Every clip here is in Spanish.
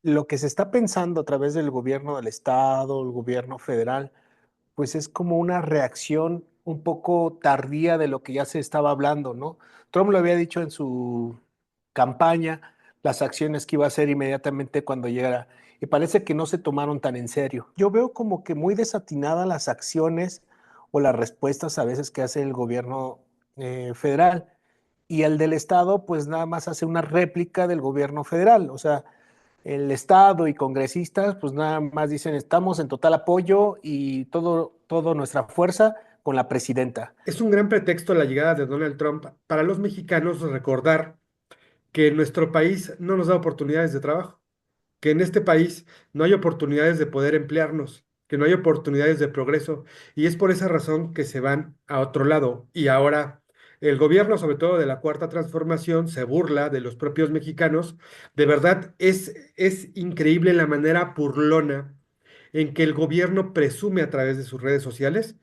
lo que se está pensando a través del gobierno del estado, el gobierno federal, pues es como una reacción un poco tardía de lo que ya se estaba hablando, ¿no? Trump lo había dicho en su campaña, las acciones que iba a hacer inmediatamente cuando llegara, y parece que no se tomaron tan en serio. Yo veo como que muy desatinadas las acciones o las respuestas a veces que hace el gobierno federal, y el del estado pues nada más hace una réplica del gobierno federal, o sea, el Estado y congresistas, pues nada más dicen, estamos en total apoyo y todo nuestra fuerza con la presidenta. Es un gran pretexto la llegada de Donald Trump para los mexicanos recordar que nuestro país no nos da oportunidades de trabajo, que en este país no hay oportunidades de poder emplearnos, que no hay oportunidades de progreso, y es por esa razón que se van a otro lado. Y ahora el gobierno, sobre todo de la Cuarta Transformación, se burla de los propios mexicanos. De verdad, es increíble la manera burlona en que el gobierno presume a través de sus redes sociales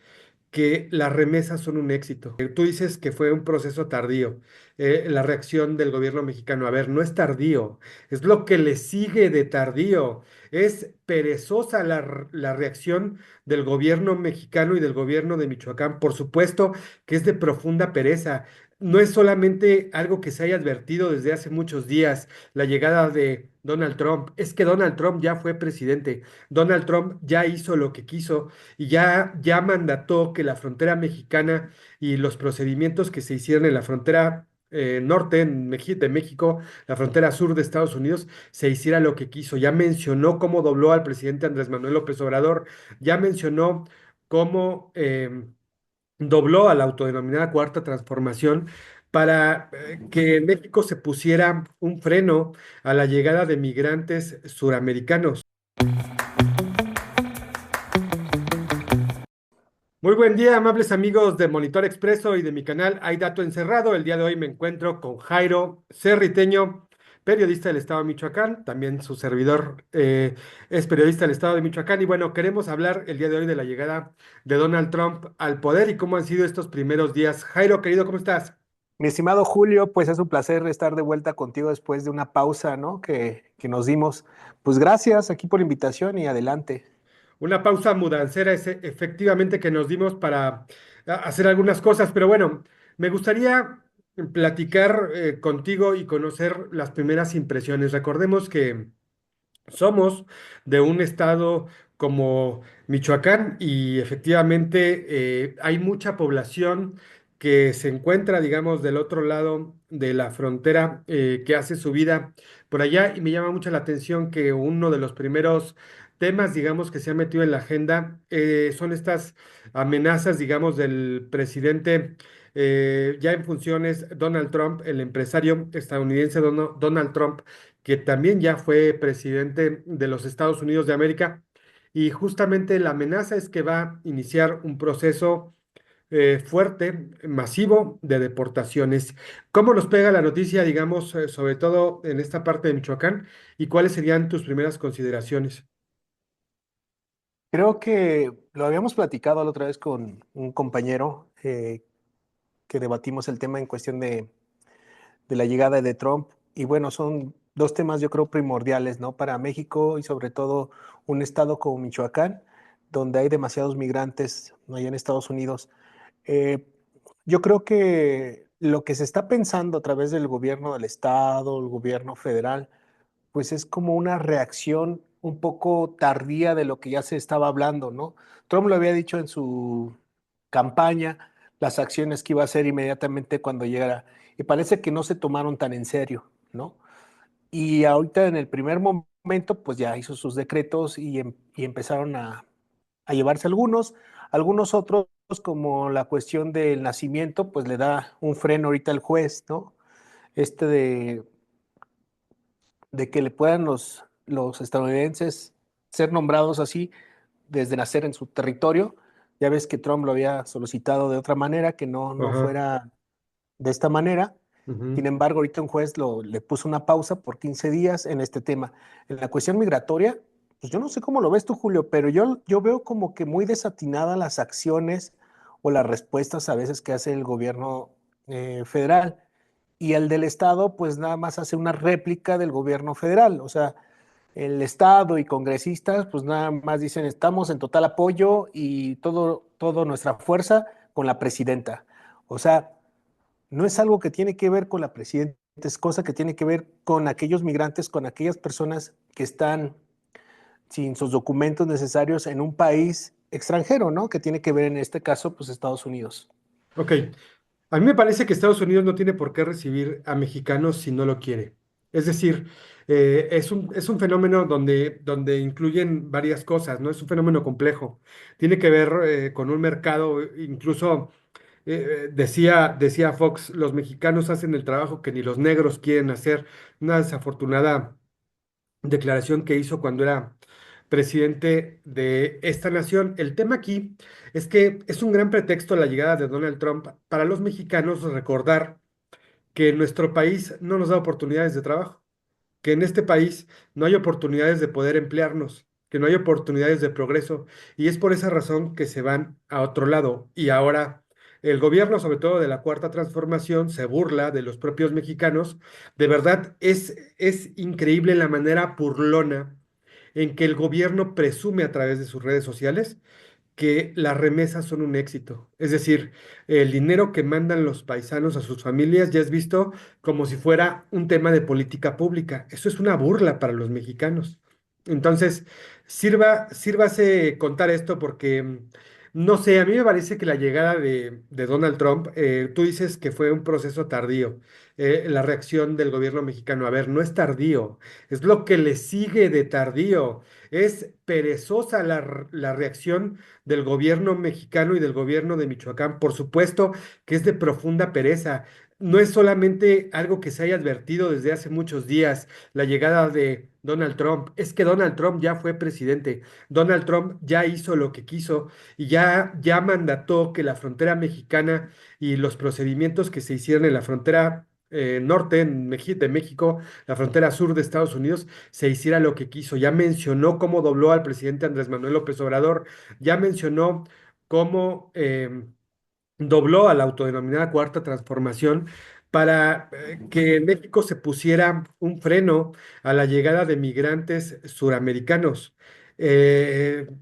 que las remesas son un éxito. Tú dices que fue un proceso tardío, la reacción del gobierno mexicano. A ver, no es tardío, es lo que le sigue de tardío. Es perezosa la reacción del gobierno mexicano y del gobierno de Michoacán. Por supuesto que es de profunda pereza. No es solamente algo que se haya advertido desde hace muchos días, la llegada de Donald Trump. Es que Donald Trump ya fue presidente. Donald Trump ya hizo lo que quiso y ya mandató que la frontera mexicana y los procedimientos que se hicieron en la frontera norte de México, la frontera sur de Estados Unidos, se hiciera lo que quiso. Ya mencionó cómo dobló al presidente Andrés Manuel López Obrador, ya mencionó cómo dobló a la autodenominada Cuarta Transformación para que en México se pusiera un freno a la llegada de migrantes suramericanos. Muy buen día, amables amigos de Monitor Expreso y de mi canal Hay Dato Encerrado. El día de hoy me encuentro con Jairo Cerriteño, periodista del Estado de Michoacán. También su servidor es periodista del Estado de Michoacán. Y bueno, queremos hablar el día de hoy de la llegada de Donald Trump al poder y cómo han sido estos primeros días. Jairo, querido, ¿cómo estás? Mi estimado Julio, pues es un placer estar de vuelta contigo después de una pausa, ¿no? Que nos dimos. Pues gracias aquí por la invitación y adelante. Una pausa mudancera es efectivamente que nos dimos para hacer algunas cosas, pero bueno, me gustaría platicar contigo y conocer las primeras impresiones. Recordemos que somos de un estado como Michoacán y efectivamente hay mucha población que se encuentra, digamos, del otro lado de la frontera, que hace su vida por allá, y me llama mucho la atención que uno de los primeros temas, digamos, que se ha metido en la agenda son estas amenazas, digamos, del presidente ya en funciones, Donald Trump, el empresario estadounidense Donald Trump, que también ya fue presidente de los Estados Unidos de América. Y justamente la amenaza es que va a iniciar un proceso fuerte, masivo de deportaciones. ¿Cómo nos pega la noticia, digamos, sobre todo en esta parte de Michoacán? ¿Y cuáles serían tus primeras consideraciones? Creo que lo habíamos platicado la otra vez con un compañero que debatimos el tema en cuestión de la llegada de Trump. Y bueno, son dos temas yo creo primordiales, ¿no? Para México y sobre todo un estado como Michoacán, donde hay demasiados migrantes allá en Estados Unidos. Eh, yo creo que lo que se está pensando a través del gobierno del estado, el gobierno federal, pues es como una reacción un poco tardía de lo que ya se estaba hablando, ¿no? Trump lo había dicho en su campaña, las acciones que iba a hacer inmediatamente cuando llegara, y parece que no se tomaron tan en serio, ¿no? Y ahorita en el primer momento, pues ya hizo sus decretos y empezaron a llevarse algunos otros, como la cuestión del nacimiento, pues le da un freno ahorita al juez, ¿no? Este de que le puedan los estadounidenses ser nombrados así desde nacer en su territorio. Ya ves que Trump lo había solicitado de otra manera, que no Ajá. fuera de esta manera. Sin Ujú. embargo, ahorita un juez le puso una pausa por 15 días en este tema. En la cuestión migratoria, pues yo no sé cómo lo ves tú, Julio, pero yo veo como que muy desatinadas las acciones o las respuestas a veces que hace el gobierno federal. Y el del Estado, pues nada más hace una réplica del gobierno federal. O sea, el Estado y congresistas, pues nada más dicen, estamos en total apoyo y todo nuestra fuerza con la presidenta. O sea, no es algo que tiene que ver con la presidenta, es cosa que tiene que ver con aquellos migrantes, con aquellas personas que están sin sus documentos necesarios en un país extranjero, ¿no? Que tiene que ver en este caso, pues Estados Unidos. Ok, a mí me parece que Estados Unidos no tiene por qué recibir a mexicanos si no lo quiere. Es decir, es un fenómeno donde incluyen varias cosas, ¿no? Es un fenómeno complejo. Tiene que ver con un mercado, incluso decía Fox, los mexicanos hacen el trabajo que ni los negros quieren hacer. Una desafortunada declaración que hizo cuando era presidente de esta nación. El tema aquí es que es un gran pretexto la llegada de Donald Trump para los mexicanos recordar que nuestro país no nos da oportunidades de trabajo, que en este país no hay oportunidades de poder emplearnos, que no hay oportunidades de progreso, y es por esa razón que se van a otro lado. Y ahora el gobierno, sobre todo de la Cuarta Transformación, se burla de los propios mexicanos. De verdad, es increíble la manera burlona en que el gobierno presume a través de sus redes sociales que las remesas son un éxito. Es decir, el dinero que mandan los paisanos a sus familias ya es visto como si fuera un tema de política pública. Eso es una burla para los mexicanos. Entonces, sírvase contar esto porque, no sé, a mí me parece que la llegada de Donald Trump, tú dices que fue un proceso tardío, la reacción del gobierno mexicano. A ver, no es tardío, es lo que le sigue de tardío. Es perezosa la reacción del gobierno mexicano y del gobierno de Michoacán. Por supuesto que es de profunda pereza. No es solamente algo que se haya advertido desde hace muchos días, la llegada de Donald Trump. Es que Donald Trump ya fue presidente. Donald Trump ya hizo lo que quiso y ya mandató que la frontera mexicana y los procedimientos que se hicieron en la frontera norte de México, la frontera sur de Estados Unidos, se hiciera lo que quiso. Ya mencionó cómo dobló al presidente Andrés Manuel López Obrador, ya mencionó cómo dobló a la autodenominada Cuarta Transformación para que en México se pusiera un freno a la llegada de migrantes suramericanos.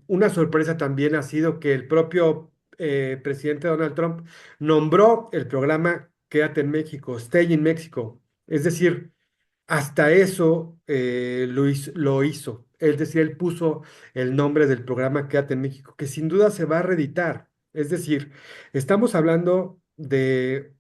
Una sorpresa también ha sido que el propio presidente Donald Trump nombró el programa Quédate en México, Stay in México. Es decir, hasta eso lo hizo. Es decir, él puso el nombre del programa Quédate en México, que sin duda se va a reeditar. Es decir, estamos hablando de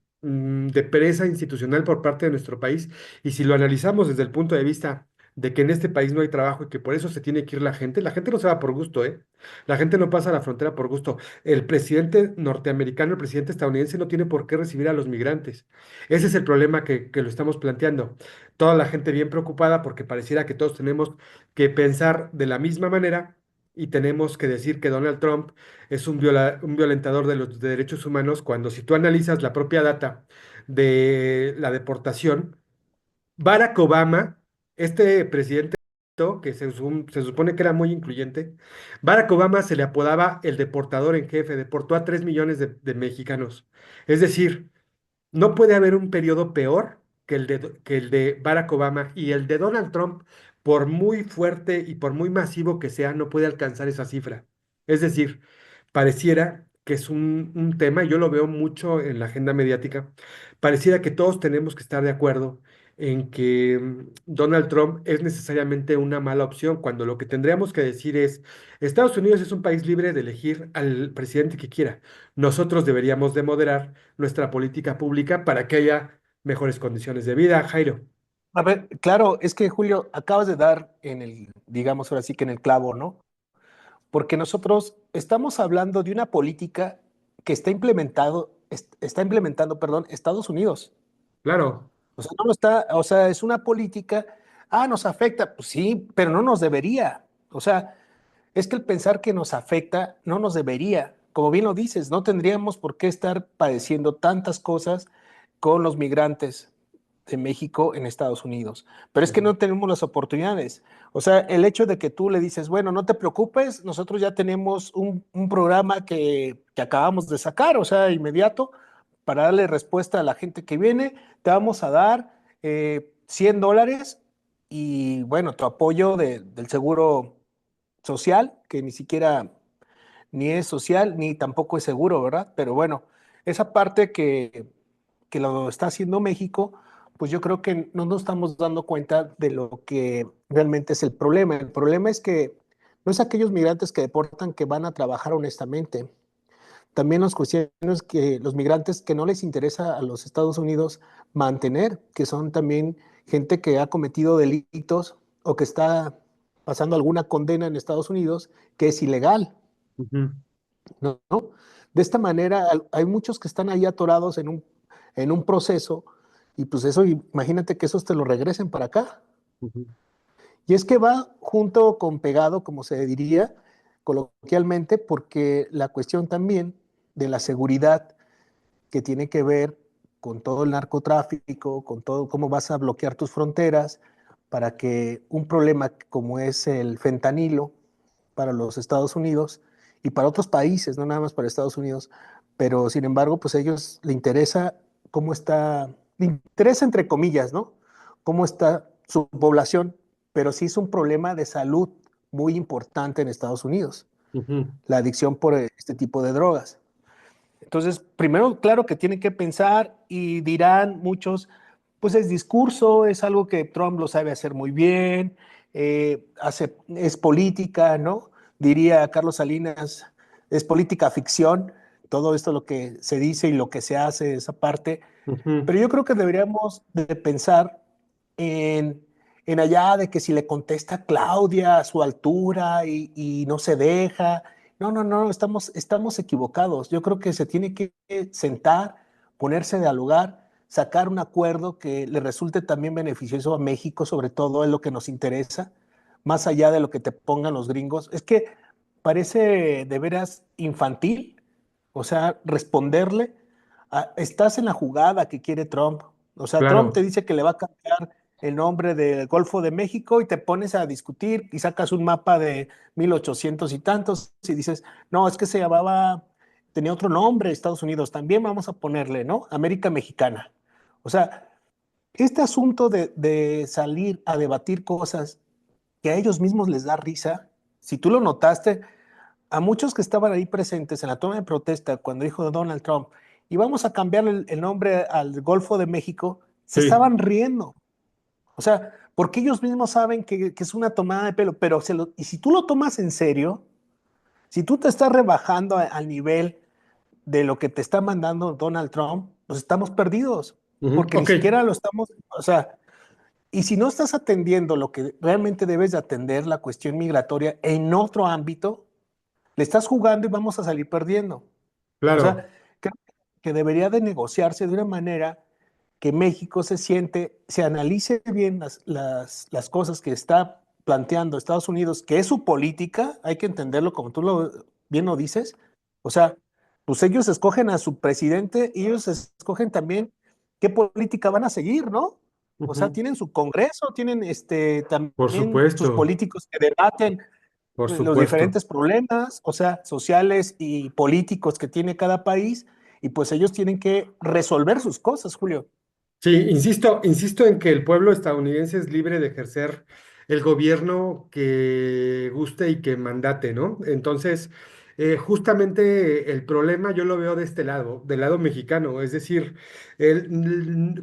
pereza institucional por parte de nuestro país, y si lo analizamos desde el punto de vista de que en este país no hay trabajo y que por eso se tiene que ir la gente no se va por gusto, ¿eh? La gente no pasa la frontera por gusto. El presidente norteamericano, el presidente estadounidense no tiene por qué recibir a los migrantes. Ese es el problema que lo estamos planteando. Toda la gente bien preocupada porque pareciera que todos tenemos que pensar de la misma manera y tenemos que decir que Donald Trump es un violentador de los derechos humanos, cuando si tú analizas la propia data de la deportación, Barack Obama, este presidente que se supone que era muy incluyente, Barack Obama se le apodaba el deportador en jefe, deportó a 3 millones de mexicanos. Es decir, no puede haber un periodo peor que el de Barack Obama, y el de Donald Trump, por muy fuerte y por muy masivo que sea, no puede alcanzar esa cifra. Es decir, pareciera que es un tema, y yo lo veo mucho en la agenda mediática, pareciera que todos tenemos que estar de acuerdo en que Donald Trump es necesariamente una mala opción, cuando lo que tendríamos que decir es, Estados Unidos es un país libre de elegir al presidente que quiera. Nosotros deberíamos de moderar nuestra política pública para que haya mejores condiciones de vida, Jairo. A ver, claro, es que Julio, acabas de dar en el, digamos ahora sí que en el clavo, ¿no? Porque nosotros estamos hablando de una política que está implementando, perdón, Estados Unidos. Claro, O sea, no lo está, o sea, es una política, nos afecta, pues sí, pero no nos debería. O sea, es que el pensar que nos afecta no nos debería. Como bien lo dices, no tendríamos por qué estar padeciendo tantas cosas con los migrantes de México en Estados Unidos. Pero es que ujú, no tenemos las oportunidades. O sea, el hecho de que tú le dices, bueno, no te preocupes, nosotros ya tenemos un programa que acabamos de sacar, o sea, inmediato, para darle respuesta a la gente que viene, te vamos a dar $100 y bueno, tu apoyo del seguro social, que ni siquiera ni es social ni tampoco es seguro, ¿verdad? Pero bueno, esa parte que lo está haciendo México, pues yo creo que no nos estamos dando cuenta de lo que realmente es el problema. El problema es que no es aquellos migrantes que deportan que van a trabajar honestamente. También los cuestiones que los migrantes que no les interesa a los Estados Unidos mantener, que son también gente que ha cometido delitos o que está pasando alguna condena en Estados Unidos que es ilegal, Ujú, ¿no? De esta manera hay muchos que están ahí atorados en un proceso y pues eso, imagínate que esos te lo regresen para acá. ujú, Y es que va junto con pegado, como se diría coloquialmente, porque la cuestión también de la seguridad que tiene que ver con todo el narcotráfico, con todo cómo vas a bloquear tus fronteras para que un problema como es el fentanilo para los Estados Unidos y para otros países, no nada más para Estados Unidos, pero sin embargo, pues a ellos les interesa cómo está, le interesa entre comillas, ¿no? Cómo está su población, pero sí es un problema de salud muy importante en Estados Unidos, ujú. la adicción por este tipo de drogas. Entonces, primero, claro que tienen que pensar y dirán muchos, pues es discurso, es algo que Trump lo sabe hacer muy bien, es política, ¿no? Diría Carlos Salinas, es política ficción, todo esto lo que se dice y lo que se hace, esa parte, Ujú, pero yo creo que deberíamos de pensar en, en allá de que si le contesta Claudia a su altura y no se deja. No, no, no, estamos equivocados. Yo creo que se tiene que sentar, ponerse a dialogar, sacar un acuerdo que le resulte también beneficioso a México, sobre todo es lo que nos interesa, más allá de lo que te pongan los gringos. Es que parece de veras infantil, o sea, responderle estás en la jugada que quiere Trump. O sea, Trump te claro. dice que le va a cambiar el nombre del Golfo de México y te pones a discutir y sacas un mapa de 1800 y tantos y dices, no, es que se llamaba, tenía otro nombre, Estados Unidos, también vamos a ponerle, ¿no? América Mexicana. O sea, este asunto de salir a debatir cosas que a ellos mismos les da risa, si tú lo notaste, a muchos que estaban ahí presentes en la toma de protesta cuando dijo Donald Trump, y vamos a cambiar el nombre al Golfo de México, se Sí. estaban riendo. O sea, porque ellos mismos saben que es una tomada de pelo, pero y si tú lo tomas en serio, si tú te estás rebajando al nivel de lo que te está mandando Donald Trump, pues estamos perdidos, Ujú, porque ni ok, siquiera lo estamos, o sea, y si no estás atendiendo lo que realmente debes de atender, la cuestión migratoria en otro ámbito, le estás jugando y vamos a salir perdiendo. O claro. sea, creo que debería de negociarse de una manera que México se siente, se analice bien las cosas que está planteando Estados Unidos, que es su política, hay que entenderlo como tú bien lo dices. O sea, pues ellos escogen a su presidente y ellos escogen también qué política van a seguir, ¿no? O sea, Ujú, tienen su Congreso, tienen por también sus supuesto, políticos que debaten por los supuesto. diferentes problemas, o sea, sociales y políticos que tiene cada país, y pues ellos tienen que resolver sus cosas, Julio. Sí, insisto en que el pueblo estadounidense es libre de ejercer el gobierno que guste y que mandate, ¿no? Entonces, justamente el problema yo lo veo de este lado, del lado mexicano, es decir,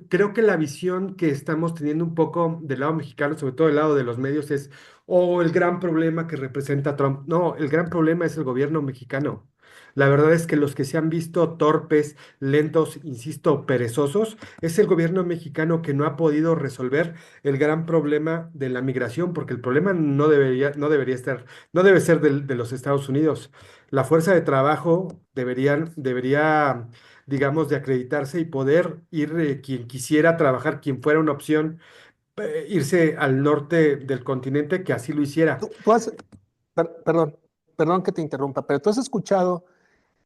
creo que la visión que estamos teniendo un poco del lado mexicano, sobre todo del lado de los medios, es, oh, el gran problema que representa Trump. No, el gran problema es el gobierno mexicano. La verdad es que los que se han visto torpes, lentos, insisto, perezosos, es el gobierno mexicano que no ha podido resolver el gran problema de la migración, porque el problema no debería estar, no debe ser de los Estados Unidos. La fuerza de trabajo debería, digamos, de acreditarse y poder ir quien quisiera trabajar, quien fuera una opción, irse al norte del continente, que así lo hiciera. Tú perdón, perdón que te interrumpa, pero tú has escuchado,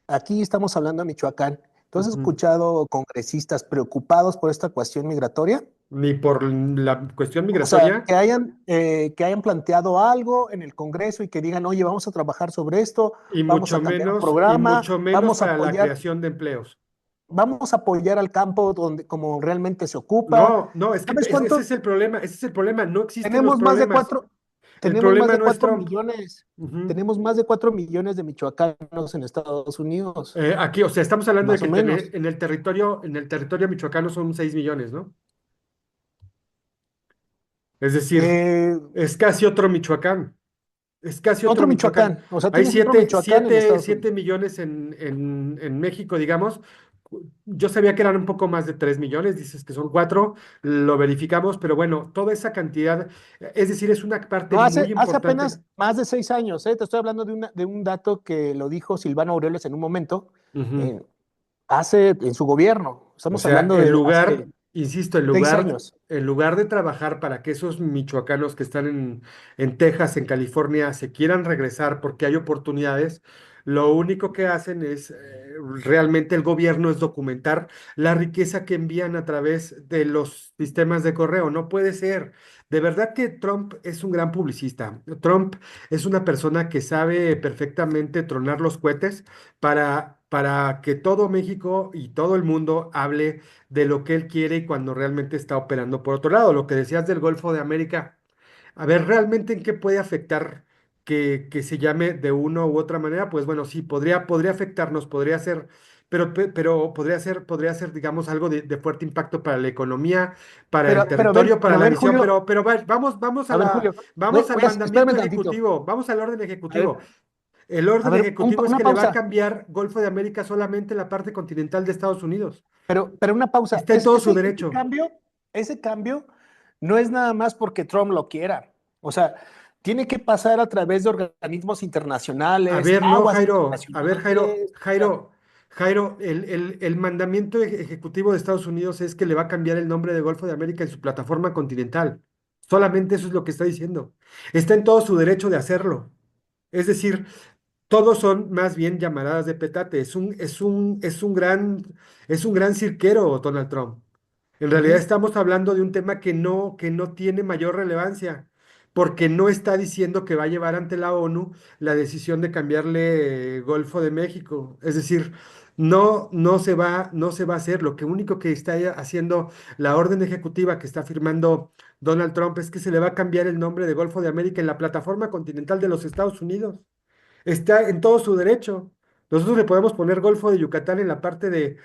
aquí estamos hablando de Michoacán, ¿tú has Ujú. escuchado congresistas preocupados por esta cuestión migratoria? Ni por la cuestión O sea, migratoria, que hayan planteado algo en el Congreso y que digan, oye, vamos a trabajar sobre esto, vamos a cambiar un y programa, mucho menos vamos a para la apoyar. creación de empleos. vamos a apoyar al campo donde, como realmente se ocupa. No, no, es que ¿Sabes ese cuánto? es el problema, ese es el problema, no existen los Tenemos más de problemas. cuatro, El tenemos más problema de no es 4 Trump. millones, Ujú. tenemos más de 4 millones de michoacanos en Estados Unidos, Aquí, o sea, estamos hablando de más que o menos. en el territorio michoacano son 6 millones, ¿no? Es decir, Eh, es casi otro Michoacán. Es casi otro Otro Michoacán. Michoacán, o sea, Hay tienes otro Michoacán en Estados siete Unidos. millones en México, digamos. Yo sabía que eran un poco más de 3 millones, dices que son 4, lo verificamos, pero bueno, toda esa cantidad, es decir, es una parte No, muy hace importante. apenas más de 6 años, ¿eh? Te estoy hablando de un dato que lo dijo Silvano Aureoles en un momento, Ujú. eh, hace en su gobierno. O Estamos sea, hablando de hace insisto, 6 años. en lugar de trabajar para que esos michoacanos que están en Texas, en California, se quieran regresar porque hay oportunidades, lo único que hacen es, realmente el gobierno es documentar la riqueza que envían a través de los sistemas de correo. No puede ser. De verdad que Trump es un gran publicista. Trump es una persona que sabe perfectamente tronar los cohetes para que todo México y todo el mundo hable de lo que él quiere y cuando realmente está operando por otro lado. Lo que decías del Golfo de América, a ver, ¿realmente en qué puede afectar que se llame de una u otra manera? Pues bueno, sí, podría afectarnos, podría ser, pero podría ser, digamos, algo de fuerte impacto para la economía, para el Pero a ver, territorio, para a la ver, visión, Julio, vamos a ver, Julio, vamos al espérame mandamiento tantito. ejecutivo, vamos al orden A ver, ejecutivo. El orden ejecutivo es una que le va a pausa, cambiar Golfo de América solamente la parte continental de Estados Unidos. pero una pausa. Está en todo su Ese derecho. ese cambio no es nada más porque Trump lo quiera. O sea, tiene que pasar a través de organismos A internacionales, ver, no, aguas Jairo, a ver, internacionales. O sea, Jairo, el mandamiento ejecutivo de Estados Unidos es que le va a cambiar el nombre de Golfo de América en su plataforma continental. Solamente eso es lo que está diciendo. Está en todo su derecho de hacerlo. Es decir, todos son más bien llamaradas de petate. Es un gran cirquero, Donald Trump. En realidad ujú. estamos hablando de un tema que no tiene mayor relevancia, porque no está diciendo que va a llevar ante la ONU la decisión de cambiarle Golfo de México. Es decir, no se va a hacer. Lo que único que está haciendo la orden ejecutiva que está firmando Donald Trump es que se le va a cambiar el nombre de Golfo de América en la plataforma continental de los Estados Unidos. Está en todo su derecho. Nosotros le podemos poner Golfo de Yucatán en la parte de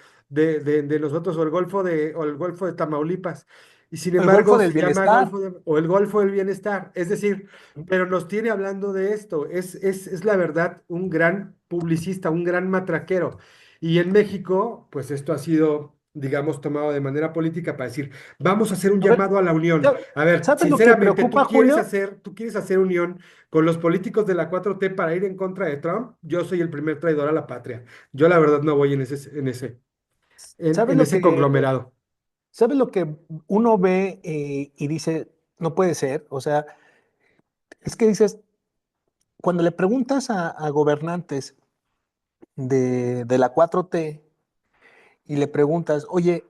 nosotros, o el Golfo de Tamaulipas. Y sin El Golfo embargo, del se llama Bienestar. o el Golfo del Bienestar. Es decir, pero nos tiene hablando de esto. Es la verdad un gran publicista, un gran matraquero. Y en México, pues esto ha sido, digamos, tomado de manera política para decir, vamos a hacer un A ver, llamado a la unión. A ver, ¿sabes lo que sinceramente, preocupa, Julio? tú quieres hacer unión con los políticos de la 4T para ir en contra de Trump. Yo soy el primer traidor a la patria. Yo la verdad no voy ¿Sabes en lo ese que, conglomerado. sabes lo que uno ve y dice, no puede ser? O sea, es que dices, cuando le preguntas a gobernantes de la 4T y le preguntas, oye,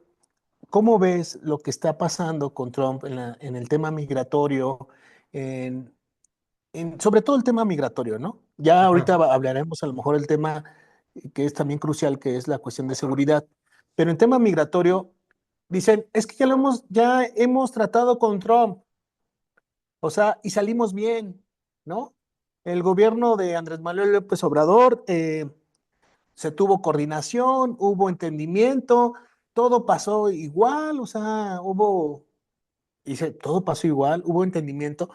¿cómo ves lo que está pasando con Trump en el tema migratorio, en, sobre todo el tema migratorio, ¿no? Ya ahorita Ajá. hablaremos a lo mejor el tema que es también crucial, que es la cuestión de seguridad, pero en tema migratorio dicen, es que ya hemos tratado con Trump, o sea, y salimos bien, ¿no? El gobierno de Andrés Manuel López Obrador se tuvo coordinación, hubo entendimiento, todo pasó igual, o sea, dice, todo pasó igual, hubo entendimiento.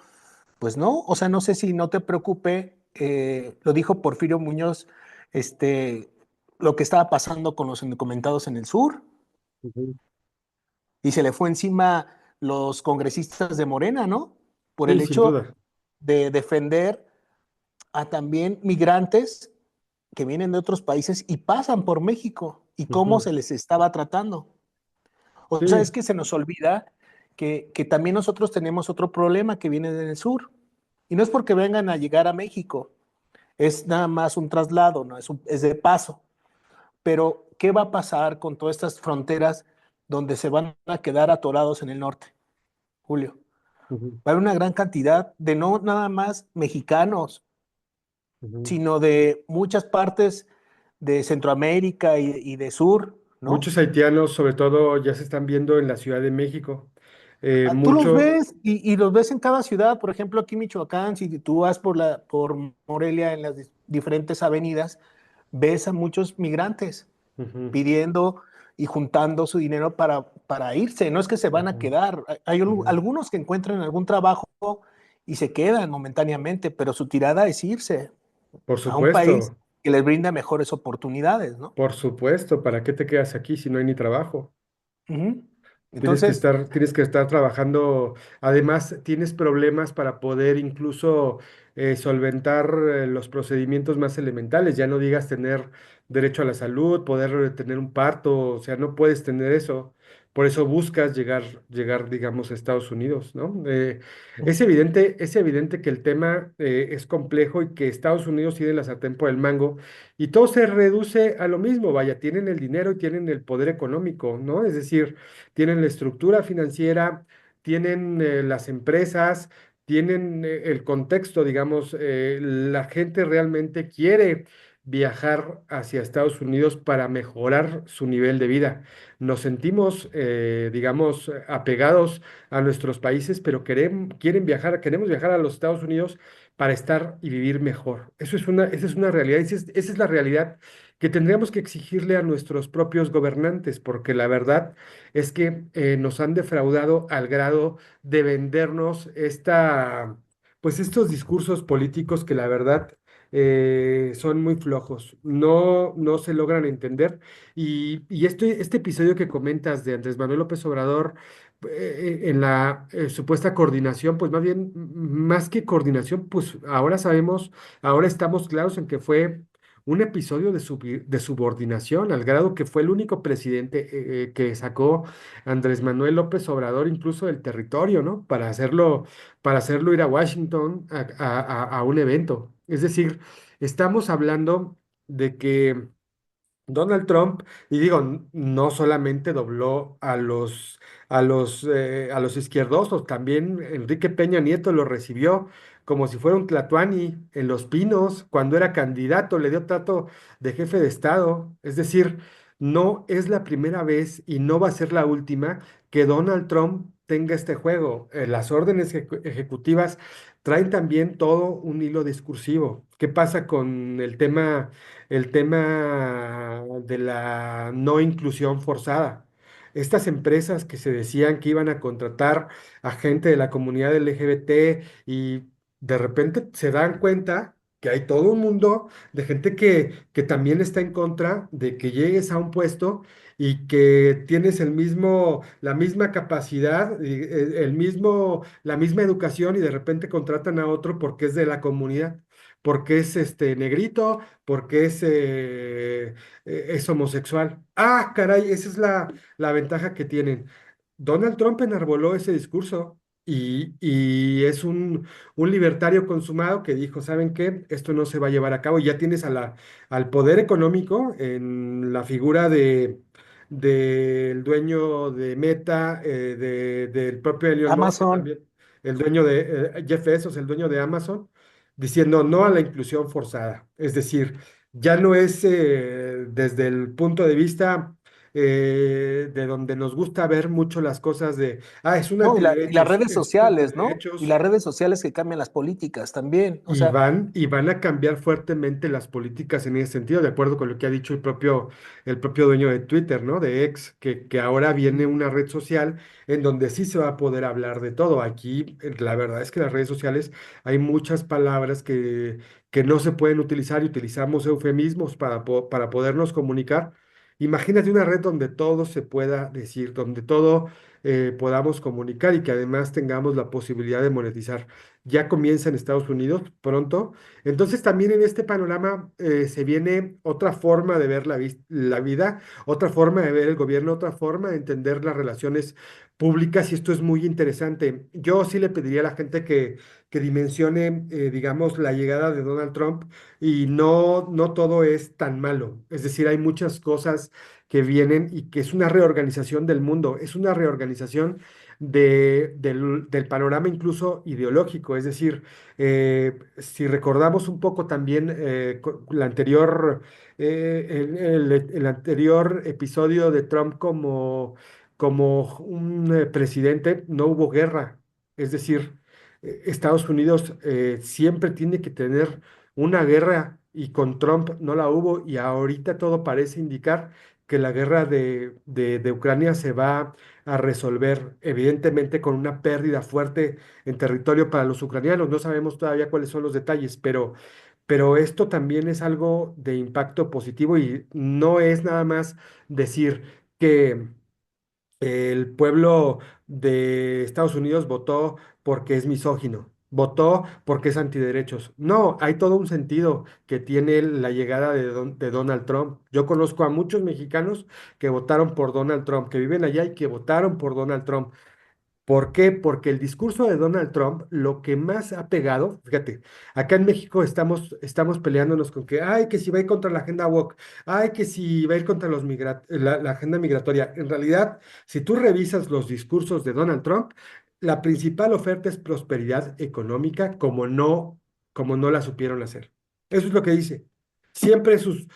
Pues no, o sea, no sé si no te preocupe, lo dijo Porfirio Muñoz, este, lo que estaba pasando con los indocumentados en el sur, Ujú. y se le fue encima los congresistas de Morena, ¿no? Por Sí, el sin hecho duda. de defender a también migrantes que vienen de otros países y pasan por México y cómo Ujú. se les estaba tratando. O sea, es Sí. que se nos olvida que también nosotros tenemos otro problema que viene del sur. Y no es porque vengan a llegar a México, es nada más un traslado, ¿no? Es de paso. Pero, ¿qué va a pasar con todas estas fronteras donde se van a quedar atorados en el norte, Julio? Ujú. Va a haber una gran cantidad de no nada más mexicanos, Ujú. sino de muchas partes de Centroamérica y de sur, ¿no? Muchos haitianos, sobre todo, ya se están viendo en la Ciudad de México. Tú los Mucho. ves y los ves en cada ciudad, por ejemplo, aquí en Michoacán, si tú vas por Morelia en las diferentes avenidas, ves a muchos migrantes Ujú, pidiendo y juntando su dinero para irse. No es que se van a ujú, quedar. Hay ujú. algunos que encuentran algún trabajo y se quedan momentáneamente, pero su tirada es irse Por a un país supuesto, que les brinda mejores oportunidades, ¿no? por supuesto. ¿Para qué te quedas aquí si no hay ni trabajo? Ujú. Entonces, Tienes que estar trabajando. Además, tienes problemas para poder incluso solventar los procedimientos más elementales. Ya no digas tener derecho a la salud, poder tener un parto, o sea, no puedes tener eso. Por eso buscas llegar, digamos, a Estados Unidos, ¿no? Es evidente que el tema es complejo y que Estados Unidos tiene la sartén por el mango y todo se reduce a lo mismo. Vaya, tienen el dinero y tienen el poder económico, ¿no? Es decir, tienen la estructura financiera, tienen las empresas, tienen el contexto, digamos, la gente realmente quiere viajar hacia Estados Unidos para mejorar su nivel de vida. Nos sentimos, digamos, apegados a nuestros países, pero queremos viajar a los Estados Unidos para estar y vivir mejor. Esa es una realidad, esa es la realidad que tendríamos que exigirle a nuestros propios gobernantes, porque la verdad es que nos han defraudado al grado de vendernos pues estos discursos políticos que la verdad son muy flojos, no se logran entender. Y este episodio que comentas de Andrés Manuel López Obrador en la supuesta coordinación, pues más bien, más que coordinación, pues ahora sabemos, ahora estamos claros en que fue un episodio de subordinación, al grado que fue el único presidente que sacó Andrés Manuel López Obrador incluso del territorio, ¿no? Para hacerlo ir a Washington a un evento. Es decir, estamos hablando de que Donald Trump, y digo, no solamente dobló a los izquierdosos, también Enrique Peña Nieto lo recibió como si fuera un tlatoani en Los Pinos, cuando era candidato, le dio trato de jefe de Estado. Es decir, no es la primera vez y no va a ser la última que Donald Trump tenga este juego. Las órdenes ejecutivas traen también todo un hilo discursivo. ¿Qué pasa con el tema de la no inclusión forzada? Estas empresas que se decían que iban a contratar a gente de la comunidad LGBT y de repente se dan cuenta que hay todo un mundo de gente que también está en contra de que llegues a un puesto y que tienes la misma capacidad, la misma educación y de repente contratan a otro porque es de la comunidad, porque es negrito, porque es homosexual. Ah, caray, esa es la ventaja que tienen. Donald Trump enarboló ese discurso y es un libertario consumado que dijo, ¿saben qué? Esto no se va a llevar a cabo. Y ya tienes al poder económico en la figura del dueño de Meta, del propio Elon Musk, Amazon. también el dueño de Jeff Bezos, el dueño de Amazon, diciendo no a la inclusión forzada. Es decir, ya no es desde el punto de vista de donde nos gusta ver mucho las cosas es un No, y las antiderechos, redes es un sociales, ¿no? Y antiderechos, las redes sociales que cambian las políticas también. O sea, y van a cambiar fuertemente las políticas en ese sentido, de acuerdo con lo que ha dicho el propio dueño de Twitter, ¿no? De X, que ahora viene una red social en donde sí se va a poder hablar de todo. Aquí, la verdad es que las redes sociales hay muchas palabras que no se pueden utilizar y utilizamos eufemismos para podernos comunicar. Imagínate una red donde todo se pueda decir, donde todo podamos comunicar y que además tengamos la posibilidad de monetizar. Ya comienza en Estados Unidos pronto. Entonces también en este panorama se viene otra forma de ver la vida, otra forma de ver el gobierno, otra forma de entender las relaciones públicas y esto es muy interesante. Yo sí le pediría a la gente que dimensione, digamos, la llegada de Donald Trump y no todo es tan malo. Es decir, hay muchas cosas que vienen y que es una reorganización del mundo, es una reorganización del panorama incluso ideológico. Es decir, si recordamos un poco también el anterior episodio de Trump como un presidente, no hubo guerra. Es decir, Estados Unidos siempre tiene que tener una guerra y con Trump no la hubo y ahorita todo parece indicar que la guerra de Ucrania se va a resolver, evidentemente con una pérdida fuerte en territorio para los ucranianos. No sabemos todavía cuáles son los detalles, pero esto también es algo de impacto positivo y no es nada más decir que el pueblo de Estados Unidos votó porque es misógino, votó porque es antiderechos. No, hay todo un sentido que tiene la llegada de Donald Trump. Yo conozco a muchos mexicanos que votaron por Donald Trump, que viven allá y que votaron por Donald Trump. ¿Por qué? Porque el discurso de Donald Trump, lo que más ha pegado, fíjate, acá en México estamos peleándonos con que, ay, que si va a ir contra la agenda woke, ay, que si va a ir contra la agenda migratoria. En realidad, si tú revisas los discursos de Donald Trump, la principal oferta es prosperidad económica como no la supieron hacer. Eso es lo que dice. Siempre sus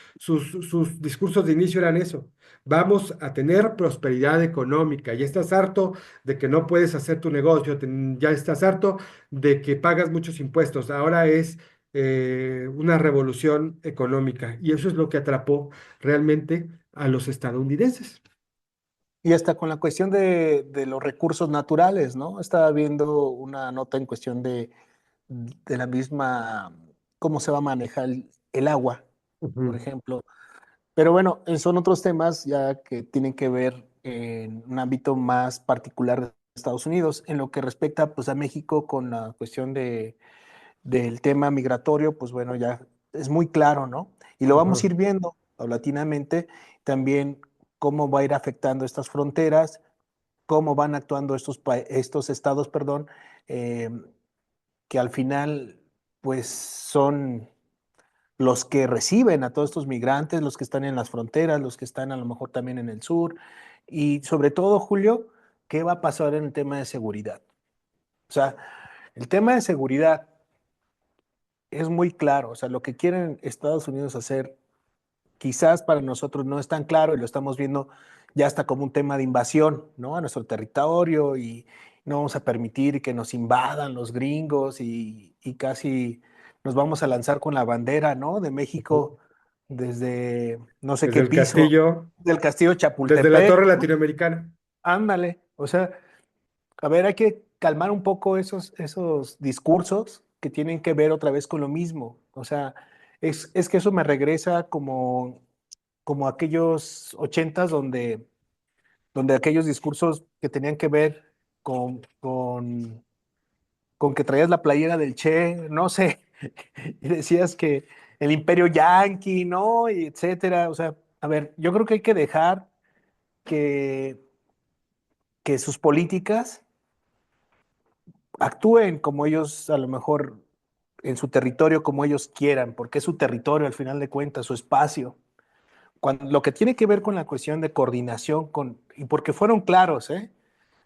discursos de inicio eran eso. Vamos a tener prosperidad económica. Ya estás harto de que no puedes hacer tu negocio, ya estás harto de que pagas muchos impuestos. Ahora es una revolución económica y eso es lo que atrapó realmente a los estadounidenses. Y hasta con la cuestión de los recursos naturales, ¿no? Estaba viendo una nota en cuestión de la misma, cómo se va a manejar el agua, por Ujú, ejemplo. Pero bueno, son otros temas ya que tienen que ver en un ámbito más particular de Estados Unidos. En lo que respecta pues, a México con la cuestión del tema migratorio, pues bueno, ya es muy claro, ¿no? Y lo vamos a ujú. ir viendo paulatinamente también cómo va a ir afectando estas fronteras, cómo van actuando estos estados, perdón, eh, que al final pues son los que reciben a todos estos migrantes, los que están en las fronteras, los que están a lo mejor también en el sur, y sobre todo, Julio, ¿qué va a pasar en el tema de seguridad? O sea, el tema de seguridad es muy claro, o sea, lo que quieren Estados Unidos hacer quizás para nosotros no es tan claro y lo estamos viendo ya hasta como un tema de invasión, ¿no? A nuestro territorio y no vamos a permitir que nos invadan los gringos y casi nos vamos a lanzar con la bandera, ¿no? De México desde no sé Desde qué el piso, castillo, del castillo desde la Chapultepec, torre ¿no? latinoamericana. Ándale, o sea, a ver, hay que calmar un poco esos discursos que tienen que ver otra vez con lo mismo. O sea, es que eso me regresa como aquellos ochentas donde aquellos discursos que tenían que ver con que traías la playera del Che, no sé, y decías que el imperio yanqui, ¿no? Y etcétera. O sea, a ver, yo creo que hay que dejar que, que sus políticas actúen como ellos a lo mejor en su territorio como ellos quieran, porque es su territorio al final de cuentas, su espacio. Lo que tiene que ver con la cuestión de coordinación, y porque fueron claros, ¿eh?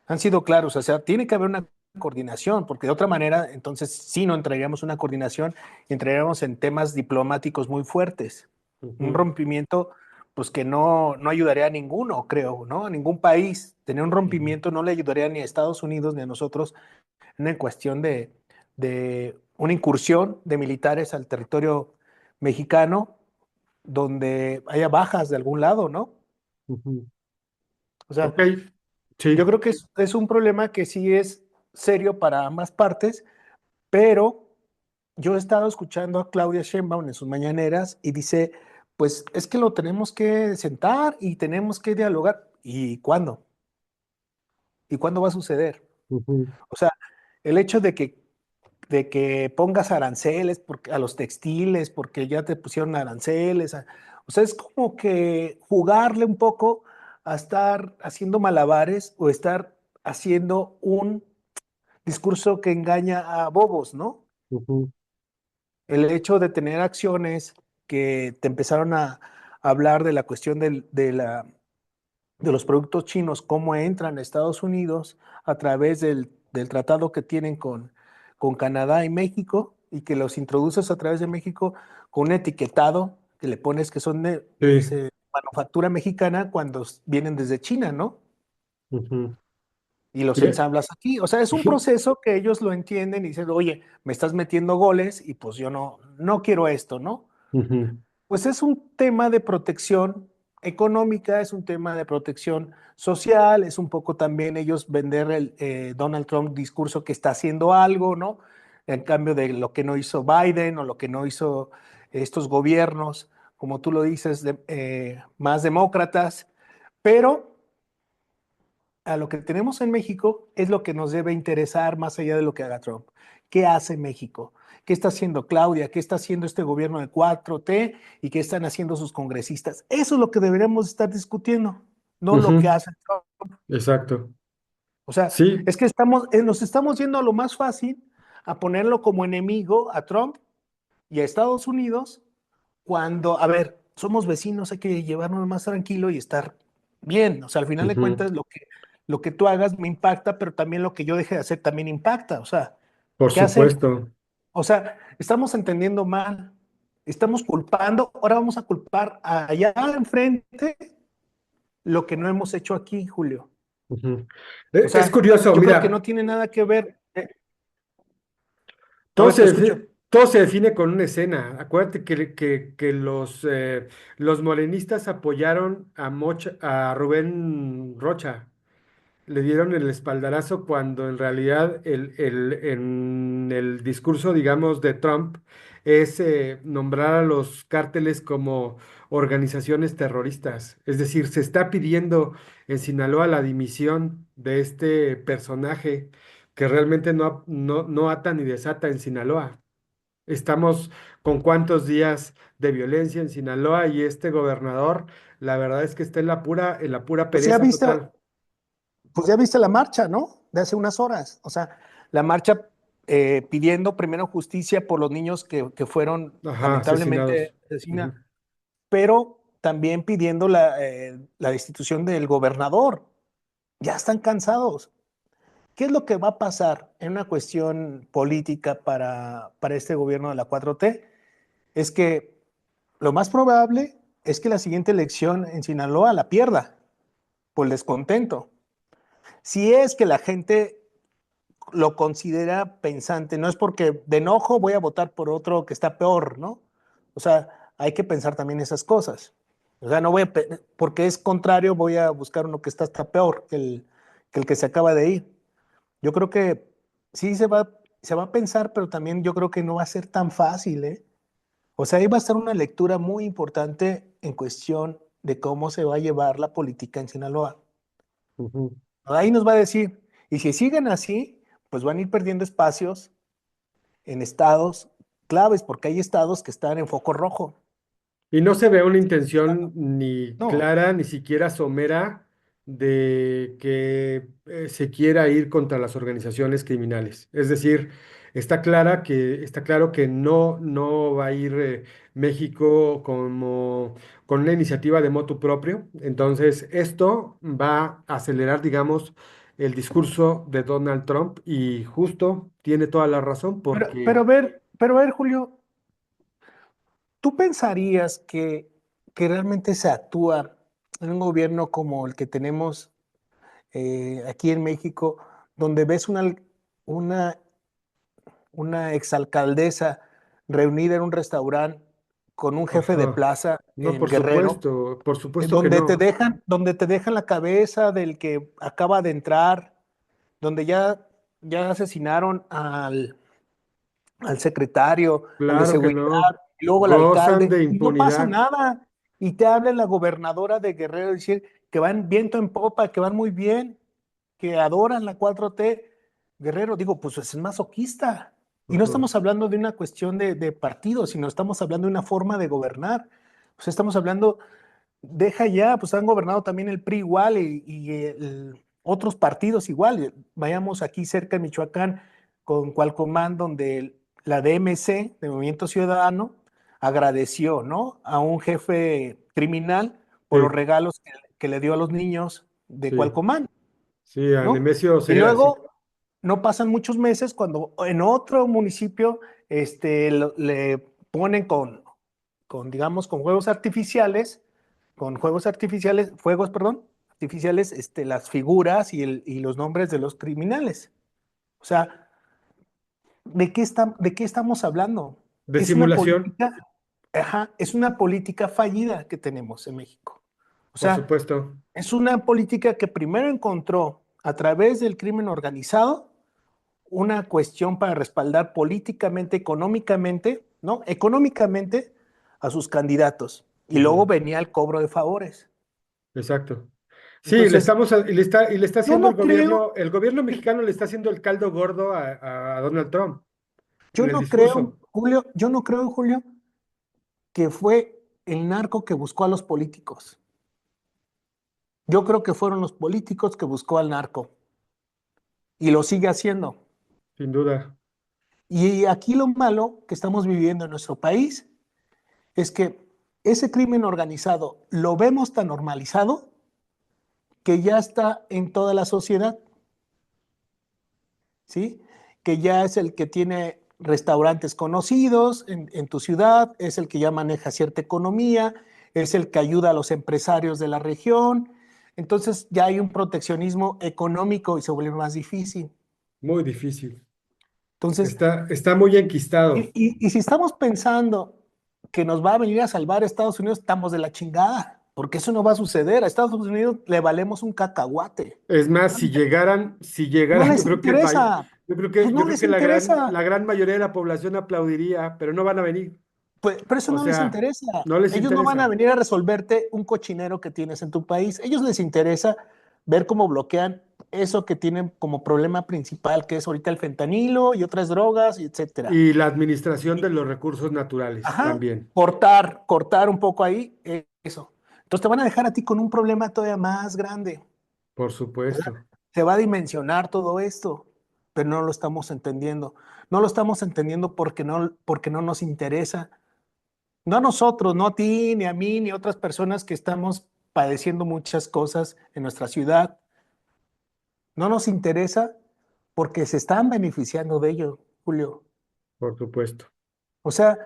Han sido claros, o sea, tiene que haber una coordinación, porque de otra manera, entonces sí no entraríamos una coordinación, entraríamos en temas diplomáticos muy fuertes. Un Ujú, rompimiento, pues que no ayudaría a ninguno, creo, ¿no? A ningún país. Tener un ujú, rompimiento no le ayudaría ni a Estados Unidos ni a nosotros en una cuestión de una incursión de militares al territorio mexicano donde haya bajas de algún lado, ¿no? ujú. O sea, Ok, yo sí. creo que es un problema que sí es serio para ambas partes, pero yo he estado escuchando a Claudia Sheinbaum en sus mañaneras y dice, pues es que lo tenemos que sentar y tenemos que dialogar. ¿Y cuándo? ¿Y cuándo va a suceder? Ujú, O sea, el hecho de que pongas aranceles a los textiles, porque ya te pusieron aranceles. O sea, es como que jugarle un poco a estar haciendo malabares o estar haciendo un discurso que engaña a bobos, ¿no? ujú, El hecho de tener acciones que te empezaron a hablar de la cuestión de los productos chinos, cómo entran a Estados Unidos a través del tratado que tienen con Canadá y México, y que los introduces a través de México con un etiquetado que le pones que son de Sí. manufactura mexicana cuando vienen desde China, ¿no? Ujú. Y los Bien. ensamblas aquí. O sea, es un proceso que ellos lo entienden y dicen, oye, me estás metiendo goles y pues yo no quiero esto, ¿no? Ujú. Pues es un tema de protección económica, es un tema de protección social, es un poco también ellos vender el Donald Trump discurso que está haciendo algo, ¿no? En cambio de lo que no hizo Biden o lo que no hizo estos gobiernos, como tú lo dices, más demócratas, pero a lo que tenemos en México es lo que nos debe interesar más allá de lo que haga Trump. ¿Qué hace México? ¿Qué está haciendo Claudia? ¿Qué está haciendo este gobierno de 4T? ¿Y qué están haciendo sus congresistas? Eso es lo que deberíamos estar discutiendo, no lo que Ujú. hace Trump. Exacto. O sea, Sí. es que nos estamos yendo a lo más fácil, a ponerlo como enemigo a Trump y a Estados Unidos, cuando, a ver, somos vecinos, hay que llevarnos más tranquilo y estar bien. O sea, al final de Ujú. cuentas, lo que tú hagas me impacta, pero también lo que yo deje de hacer también impacta. O sea, Por ¿qué hacemos? supuesto. O sea, estamos entendiendo mal, estamos culpando, ahora vamos a culpar allá enfrente lo que no hemos hecho aquí, Julio. Ujú. O Es sea, curioso, yo creo que no mira, tiene nada que ver. A todo ver, te se, escucho. todo se define con una escena. Acuérdate que los morenistas apoyaron a Rubén Rocha. Le dieron el espaldarazo cuando en realidad en el discurso, digamos, de Trump es nombrar a los cárteles como organizaciones terroristas. Es decir, se está pidiendo en Sinaloa la dimisión de este personaje que realmente no ata ni desata en Sinaloa. Estamos con cuántos días de violencia en Sinaloa y este gobernador, la verdad es que está en la pura Pues ya pereza viste, total. pues ya viste la marcha, ¿no? De hace unas horas. O sea, la marcha pidiendo primero justicia por los niños que fueron Ajá, lamentablemente asesinados. asesinados, Ujú. pero también pidiendo la destitución del gobernador. Ya están cansados. ¿Qué es lo que va a pasar en una cuestión política para este gobierno de la 4T? Es que lo más probable es que la siguiente elección en Sinaloa la pierda por el descontento. Si es que la gente lo considera pensante, no es porque de enojo voy a votar por otro que está peor, ¿no? O sea, hay que pensar también esas cosas. O sea, no voy a, porque es contrario, voy a buscar uno que está hasta peor que el que se acaba de ir. Yo creo que sí se va a pensar, pero también yo creo que no va a ser tan fácil, ¿eh? O sea, ahí va a estar una lectura muy importante en cuestión de cómo se va a llevar la política en Sinaloa. Ujú. Ahí nos va a decir, y si siguen así, pues van a ir perdiendo espacios en estados claves, porque hay estados que están en foco rojo. Y no se ve una intención ni No, clara, ni siquiera somera de que se quiera ir contra las organizaciones criminales. Es decir, está claro que no va a ir México como con una iniciativa de motu propio. Entonces, esto va a acelerar, digamos, el discurso de Donald Trump y justo tiene toda la razón porque, pero a ver, Julio, ¿tú pensarías que realmente se actúa en un gobierno como el que tenemos aquí en México, donde ves una, una exalcaldesa reunida en un restaurante con un jefe de ajá, plaza no, en Guerrero, por supuesto que no. donde te dejan la cabeza del que acaba de entrar, donde ya asesinaron al secretario, al de Claro que seguridad, no. y luego al Gozan alcalde, de y no pasa impunidad. nada. Y te habla la gobernadora de Guerrero decir que van viento en popa, que van muy bien, que adoran la 4T. Guerrero, digo, pues es masoquista. Y no Ajá. estamos hablando de una cuestión de partido, sino estamos hablando de una forma de gobernar. Pues estamos hablando, deja ya, pues han gobernado también el PRI igual otros partidos igual. Vayamos aquí cerca de Michoacán con Cualcomán, donde la DMC, de Movimiento Ciudadano, agradeció, ¿no? A un jefe criminal por los Sí, regalos que le dio a los niños de Sí, Cualcomán, sí, a ¿no? Nemesio Y Ceguera, sí. luego no pasan muchos meses cuando en otro municipio le ponen digamos, con juegos artificiales, fuegos, perdón, artificiales, las figuras y los nombres de los criminales. O sea, ¿de qué estamos hablando? De Es una simulación, política, ajá, es una política fallida que tenemos en México. O por sea, supuesto. es una política que primero encontró a través del crimen organizado una cuestión para respaldar políticamente, económicamente, ¿no? Económicamente a sus candidatos. Y luego Ujú, venía el cobro de favores. exacto. Sí, le Entonces, estamos, y le está yo haciendo no creo, el gobierno mexicano le está haciendo el caldo gordo a Donald Trump yo en el no creo, discurso, Julio, yo no creo, Julio, que fue el narco que buscó a los políticos. Yo creo que fueron los políticos que buscó al narco y lo sigue haciendo. sin duda. Y aquí lo malo que estamos viviendo en nuestro país es que ese crimen organizado lo vemos tan normalizado que ya está en toda la sociedad, ¿sí? Que ya es el que tiene restaurantes conocidos en tu ciudad, es el que ya maneja cierta economía, es el que ayuda a los empresarios de la región. Entonces ya hay un proteccionismo económico y se vuelve más difícil. Muy difícil. Entonces, Está muy enquistado. y si estamos pensando que nos va a venir a salvar Estados Unidos, estamos de la chingada, porque eso no va a suceder. A Estados Unidos le valemos un cacahuate. Es más, No, si no llegaran, les interesa, pues yo no creo les que interesa. la gran mayoría de la población aplaudiría, pero no van a venir. Pues, pero eso O no les sea, interesa. no les Ellos no van a interesa. venir a resolverte un cochinero que tienes en tu país. Ellos les interesa ver cómo bloquean eso que tienen como problema principal, que es ahorita el fentanilo y otras drogas, y etcétera. Y la administración de Y, los recursos naturales ajá, también, cortar un poco ahí, eso. Entonces te van a dejar a ti con un problema todavía más grande. por O sea, supuesto, se va a dimensionar todo esto, pero no lo estamos entendiendo. No lo estamos entendiendo porque no nos interesa. No a nosotros, no a ti, ni a mí, ni a otras personas que estamos padeciendo muchas cosas en nuestra ciudad. No nos interesa porque se están beneficiando de ello, Julio. por supuesto. O sea,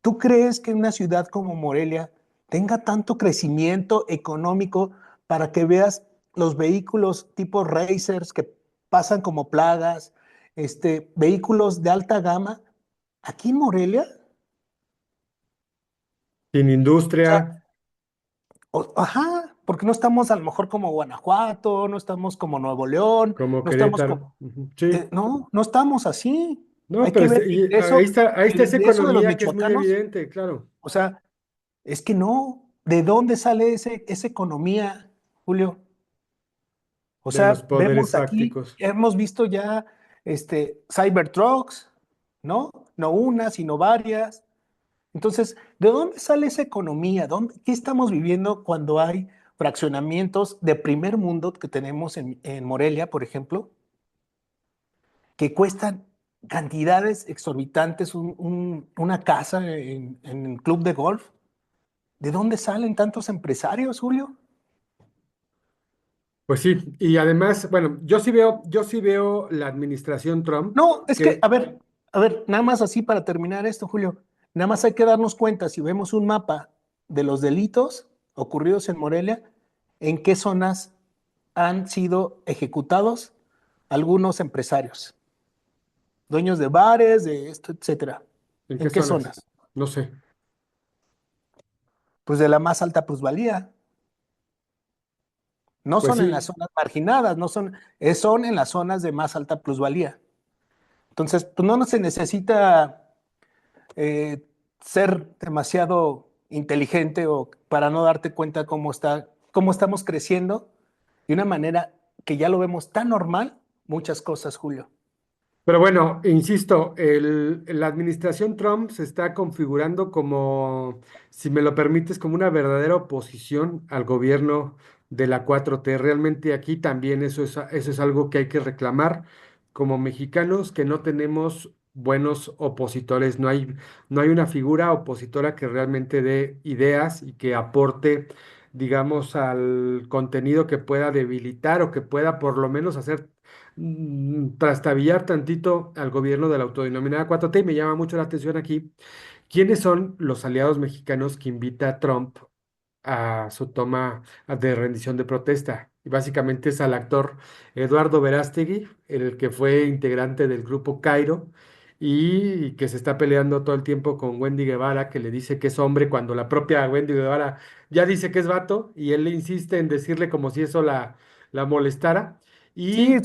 ¿tú crees que una ciudad como Morelia tenga tanto crecimiento económico para que veas los vehículos tipo racers que pasan como plagas, vehículos de alta gama aquí en Morelia? Sin O sea, industria, ajá, porque no estamos a lo mejor como Guanajuato, no estamos como Nuevo León, como no estamos Querétaro. como, Ujú, sí, no, no estamos así. no, Hay pero que ver ahí el está esa ingreso de los economía que es muy michoacanos. evidente, claro, O sea, es que no, ¿de dónde sale esa economía, Julio? O de los sea, poderes vemos aquí, fácticos. hemos visto ya Cybertrucks, ¿no? No una, sino varias. Entonces, ¿de dónde sale esa economía? ¿Qué estamos viviendo cuando hay fraccionamientos de primer mundo que tenemos en Morelia, por ejemplo, que cuestan cantidades exorbitantes, una casa en el club de golf? ¿De dónde salen tantos empresarios, Julio? Pues sí, y además, bueno, yo sí veo la administración Trump No, es que, que a ver, nada más así para terminar esto, Julio, nada más hay que darnos cuenta, si vemos un mapa de los delitos ocurridos en Morelia, en qué zonas han sido ejecutados algunos empresarios, dueños de bares, de esto, etcétera. ¿en qué ¿En qué zonas? zonas? No sé. Pues de la más alta plusvalía. No Pues son en las sí, zonas marginadas, no son, son en las zonas de más alta plusvalía. Entonces, pues no se necesita ser demasiado inteligente o para no darte cuenta cómo estamos creciendo de una manera que ya lo vemos tan normal, muchas cosas, Julio. pero bueno, insisto, la administración Trump se está configurando como, si me lo permites, como una verdadera oposición al gobierno de la 4T. Realmente aquí también eso es algo que hay que reclamar como mexicanos, que no tenemos buenos opositores. No hay una figura opositora que realmente dé ideas y que aporte digamos, al contenido que pueda debilitar o que pueda por lo menos hacer trastabillar tantito al gobierno de la autodenominada 4T. Y me llama mucho la atención aquí, ¿quiénes son los aliados mexicanos que invita Trump a su toma de rendición de protesta? Y básicamente es al actor Eduardo Verástegui, el que fue integrante del grupo Cairo y que se está peleando todo el tiempo con Wendy Guevara, que le dice que es hombre cuando la propia Wendy Guevara ya dice que es vato y él le insiste en decirle como si eso la molestara. Sí, Y,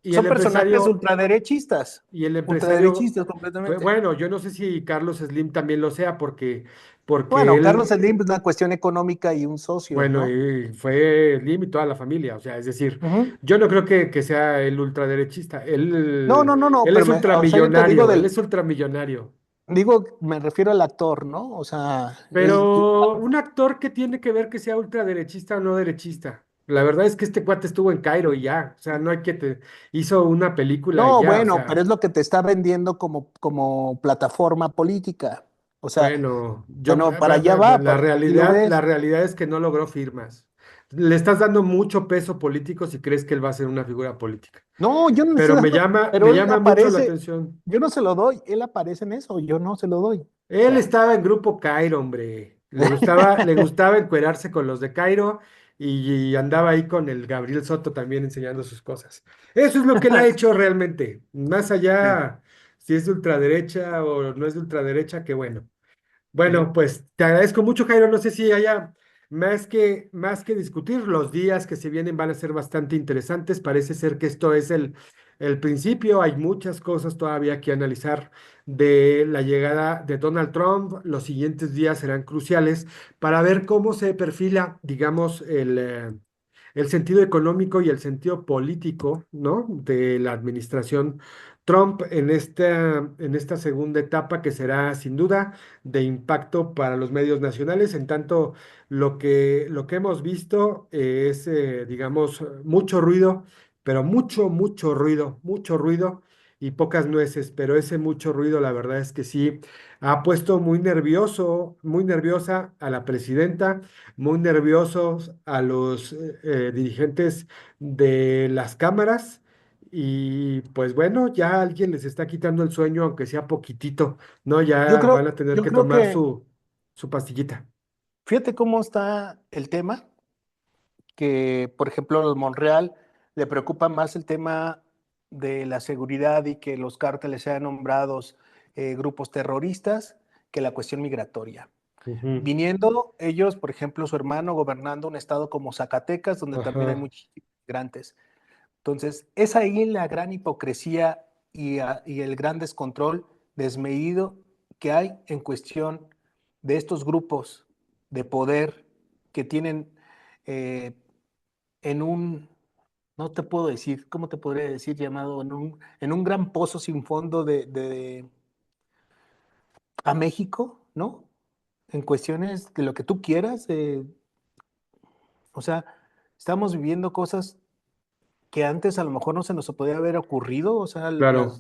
y el son personajes empresario ultraderechistas, y el empresario, ultraderechistas completamente. bueno, yo no sé si Carlos Slim también lo sea, porque Bueno, Carlos él, Slim es una cuestión económica y un socio, bueno, ¿no? y fue Slim y toda la familia, o sea, es decir, Ujú. yo no creo que sea el ultraderechista, No, no, no, no, él pero es o sea, yo te digo ultramillonario, él es ultramillonario. me refiero al actor, ¿no? O sea, Pero un actor que tiene que ver que sea ultraderechista o no derechista. La verdad es que este cuate estuvo en Cairo y ya, o sea, no hay que hizo una película y no, ya, o bueno, pero sea. es lo que te está vendiendo como plataforma política. Bueno, O sea, no, para allá va, si lo la ves. realidad es que no logró firmas. Le estás dando mucho peso político si crees que él va a ser una figura política. No, yo no le Pero estoy dando, pero me él llama mucho la aparece, atención. yo no se lo doy, él aparece en eso, yo no se lo doy. O Él sea, estaba en Grupo Cairo, hombre. Le gustaba encuerarse con los de Cairo y andaba ahí con el Gabriel Soto también enseñando sus cosas. Eso es lo que él ha hecho realmente. Más sí. allá si es de ultraderecha o no es de ultraderecha, qué bueno. Bueno, Ujú. pues te agradezco mucho, Jairo. No sé si haya más que discutir. Los días que se vienen van a ser bastante interesantes. Parece ser que esto es el principio. Hay muchas cosas todavía que analizar de la llegada de Donald Trump. Los siguientes días serán cruciales para ver cómo se perfila, digamos, el sentido económico y el sentido político, ¿no? De la administración Trump en esta segunda etapa que será sin duda de impacto para los medios nacionales. En tanto, lo que hemos visto es, digamos, mucho ruido, pero mucho ruido y pocas nueces, pero ese mucho ruido, la verdad es que sí, ha puesto muy nervioso, muy nerviosa a la presidenta, muy nerviosos a los dirigentes de las cámaras. Y pues bueno, ya alguien les está quitando el sueño, aunque sea poquitito, ¿no? Ya van a tener Yo que creo tomar que, su pastillita. fíjate cómo está el tema, que por ejemplo los Monreal le preocupa más el tema de la seguridad y que los cárteles sean nombrados grupos terroristas que la cuestión migratoria. Ujú. Viniendo ellos, por ejemplo, su hermano gobernando un estado como Zacatecas, donde también hay Ajá, muchísimos migrantes. Entonces, es ahí la gran hipocresía y el gran descontrol desmedido que hay en cuestión de estos grupos de poder que tienen eh, en un, no te puedo decir, ¿cómo te podría decir? Llamado en un gran pozo sin fondo a México, ¿no? En cuestiones de lo que tú quieras, o sea, estamos viviendo cosas que antes a lo mejor no se nos podía haber ocurrido, o sea, claro,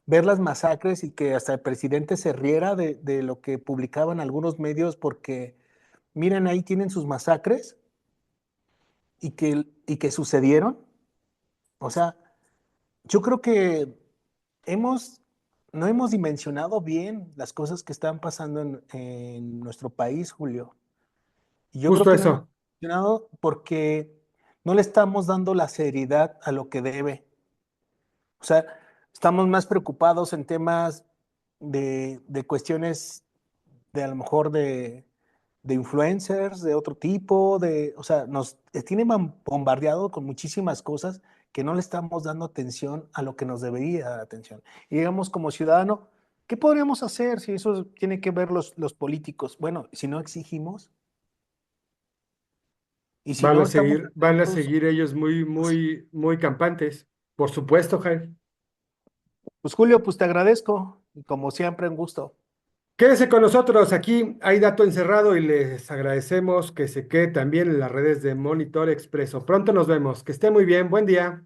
ver las masacres y que hasta el presidente se riera de lo que publicaban algunos medios porque, miren, ahí tienen sus masacres y que sucedieron. O sea, yo creo que hemos, no hemos dimensionado bien las cosas que están pasando en nuestro país, Julio. Y yo creo justo que no hemos eso. dimensionado porque no le estamos dando la seriedad a lo que debe. O sea, estamos más preocupados en temas de cuestiones de a lo mejor de influencers, de otro tipo, o sea, nos tienen bombardeado con muchísimas cosas que no le estamos dando atención a lo que nos debería dar atención. Y digamos, como ciudadano, ¿qué podríamos hacer si eso tiene que ver los políticos? Bueno, si no exigimos y si no estamos Van a atentos, seguir ellos pues, muy campantes. Por supuesto, Jaime. pues Julio, pues te agradezco, y como siempre, un gusto. Quédese con nosotros, aquí hay dato encerrado y les agradecemos que se quede también en las redes de Monitor Expreso. Pronto nos vemos, que esté muy bien, buen día.